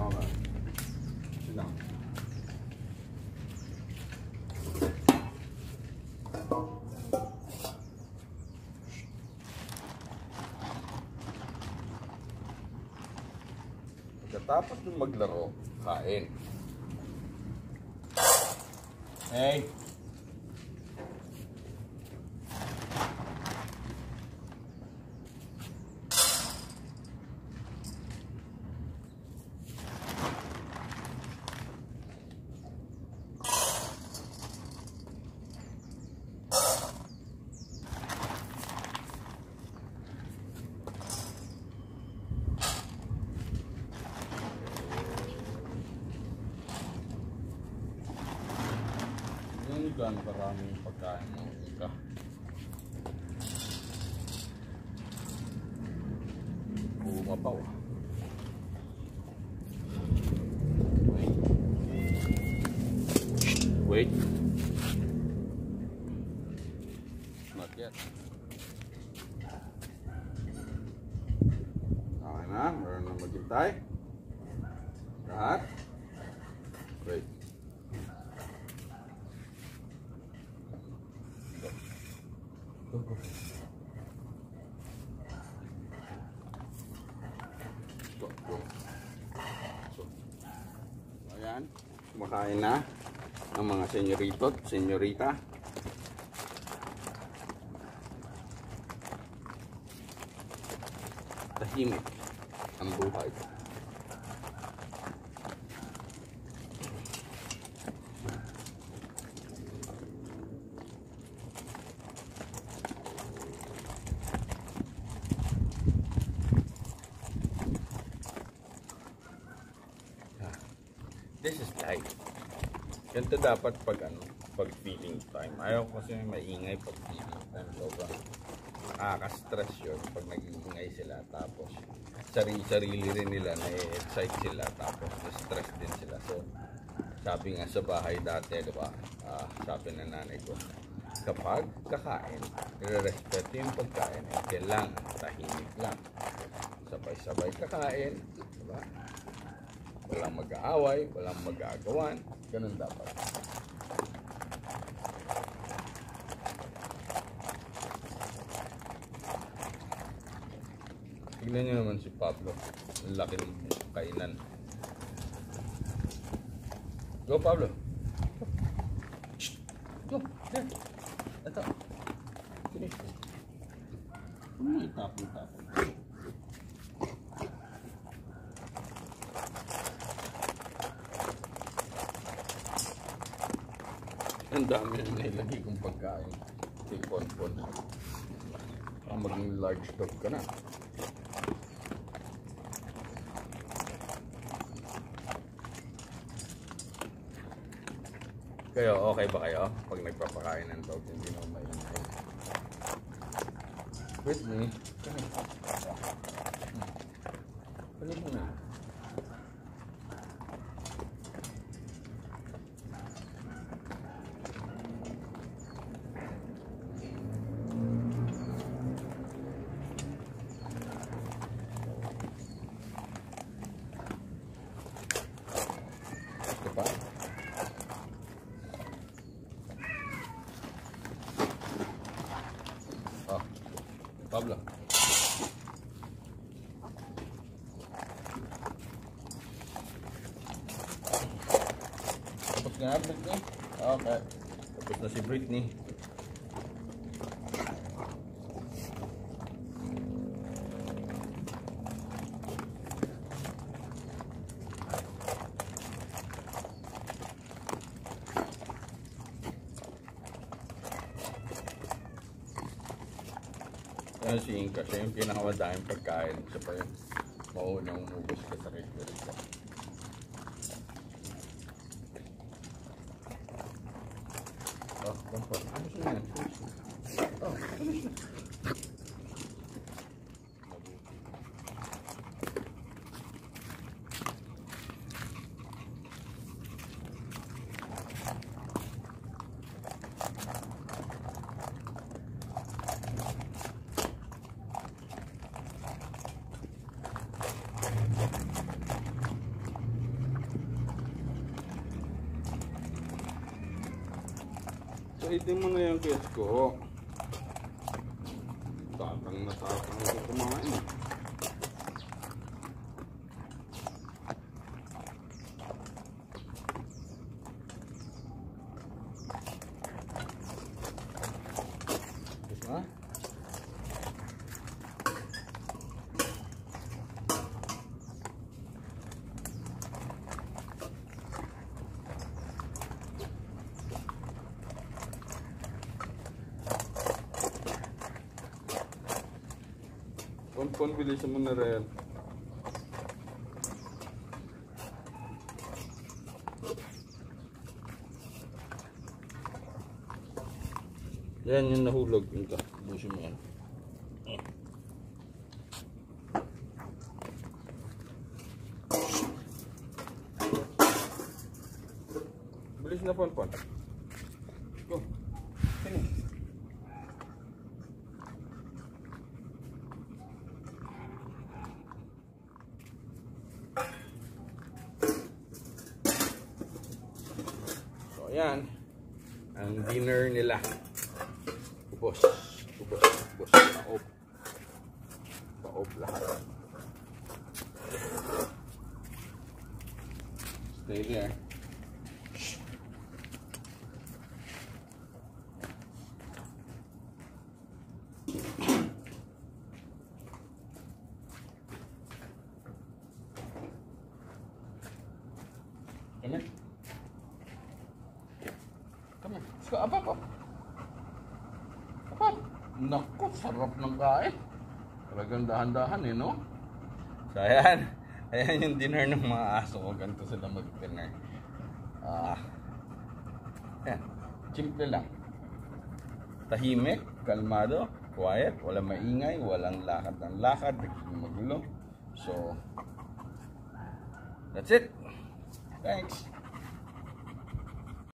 Okay. Sila. Pagkatapos yung maglaro, kain. Hey! Gan karaming pagkain mo ka. Umapaw. Wait. Not yet. Okay na, meron na maghintay. Lahat. Wait. Go, go. Go, go. So, ayan, kumakain na ang mga senyorito at senyorita. Tahimik ang buhay. This is life. Ganito dapat pag feeding time. Ayaw kasi maingay pag feeding time. Sobrang nakaka-stress yun pag nag-iingay sila. Tapos sarili rin nila na-excite sila. Tapos na-stress din sila. So sabi nga sa bahay dati, diba? Sabi ng nanay ko, kapag kakain, nire-respeto yung pagkain. Kailangan tahimik lang. Sabay-sabay kakain. Diba? Walang mag-aaway, walang mag-aagawan. Ganun dapat. Tignan nyo naman si Pablo. Ang laki ng kainan. Go, Pablo. Go. There. Ito. Finish. Tapon. Ang dami na nilagay kong pagkain. Tipon-pon. Maging large dog ka na. Kayo, okay ba kayo? Pag nagpapakain ng dog, hindi na maingay. With me. Pali mo na. Pablo. Tapos na Britney? Okay. Tapos na si Britney. Si Inka, siya yung pinakamadaming pagkain. Siya pa yung maunang umubos ka sa restaurant ko. Oh, comfort. Ano siya yan? Oh, ano siya? itim mo na yung kids ko. Tatang ko kumain. Diba? Pon, bilisan mo na rin. Yan yung nahulog. Busin mo yan. Bilis na pon. Go. Sino? Yan ang dinner nila. Ubos. Paob lahat. Stay there. Apa? Naku, sarap ng kain. Talagang dahan-dahan no? So ayan yung dinner ng mga aso ko. Ganito sila mag-dinner. Ayan, simple lang. Tahimik, kalmado, quiet, walang maingay, walang lakad ng lakad, nagiging magulo. So that's it. Thanks.